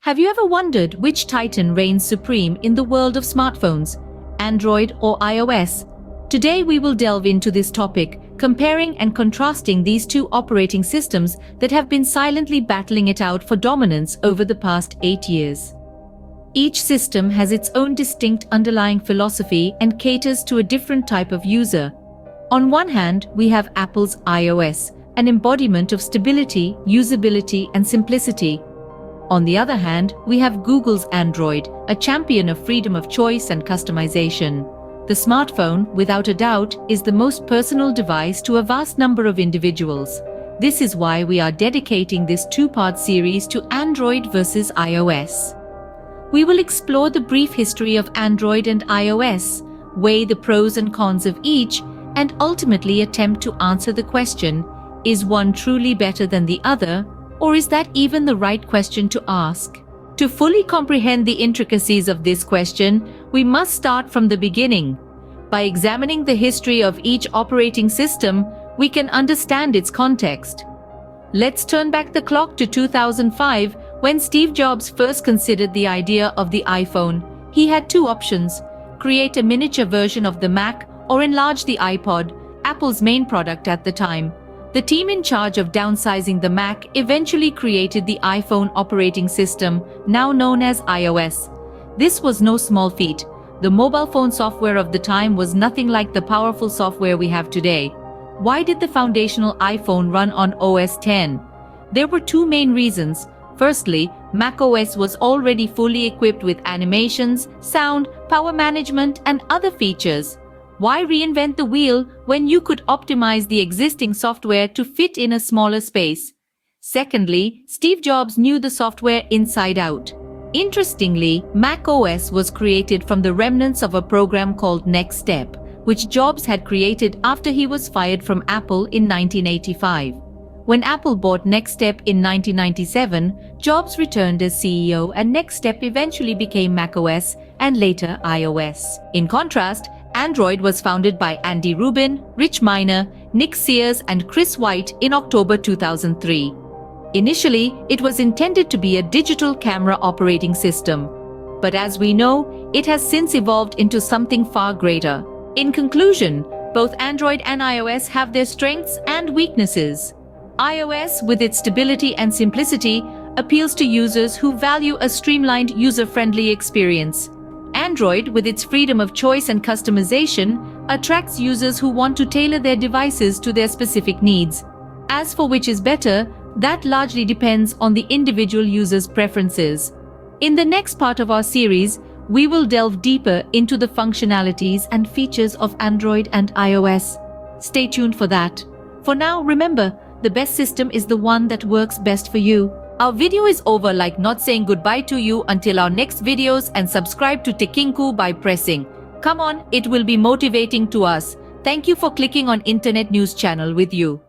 Have you ever wondered which titan reigns supreme in the world of smartphones, Android or iOS? Today we will delve into this topic, comparing and contrasting these two operating systems that have been silently battling it out for dominance over the past 8 years. Each system has its own distinct underlying philosophy and caters to a different type of user. On one hand, we have Apple's iOS, an embodiment of stability, usability, and simplicity. On the other hand, we have Google's Android, a champion of freedom of choice and customization. The smartphone, without a doubt, is the most personal device to a vast number of individuals. This is why we are dedicating this two-part series to Android versus iOS. We will explore the brief history of Android and iOS, weigh the pros and cons of each, and ultimately attempt to answer the question, is one truly better than the other, or is that even the right question to ask? To fully comprehend the intricacies of this question, we must start from the beginning. By examining the history of each operating system, we can understand its context. Let's turn back the clock to 2005, when Steve Jobs first considered the idea of the iPhone. He had two options: create a miniature version of the Mac or enlarge the iPod, Apple's main product at the time. The team in charge of downsizing the Mac eventually created the iPhone operating system, now known as iOS. This was no small feat. The mobile phone software of the time was nothing like the powerful software we have today. Why did the foundational iPhone run on OS X? There were two main reasons. Firstly, macOS was already fully equipped with animations, sound, power management, and other features. Why reinvent the wheel when you could optimize the existing software to fit in a smaller space? Secondly, Steve Jobs knew the software inside out. Interestingly, macOS was created from the remnants of a program called Next Step, which Jobs had created after he was fired from Apple in 1985. When Apple bought Next Step in 1997, Jobs returned as CEO and Next Step eventually became macOS and later iOS. In contrast, Android was founded by Andy Rubin, Rich Miner, Nick Sears, and Chris White in October 2003. Initially, it was intended to be a digital camera operating system. But as we know, it has since evolved into something far greater. In conclusion, both Android and iOS have their strengths and weaknesses. iOS, with its stability and simplicity, appeals to users who value a streamlined, user-friendly experience. Android, with its freedom of choice and customization, attracts users who want to tailor their devices to their specific needs. As for which is better, that largely depends on the individual user's preferences. In the next part of our series, we will delve deeper into the functionalities and features of Android and iOS. Stay tuned for that. For now, remember, the best system is the one that works best for you. Our video is over, like not saying goodbye to you until our next videos, and subscribe to Tekinku by pressing. Come on, it will be motivating to us. Thank you for clicking on Internet News Channel with you.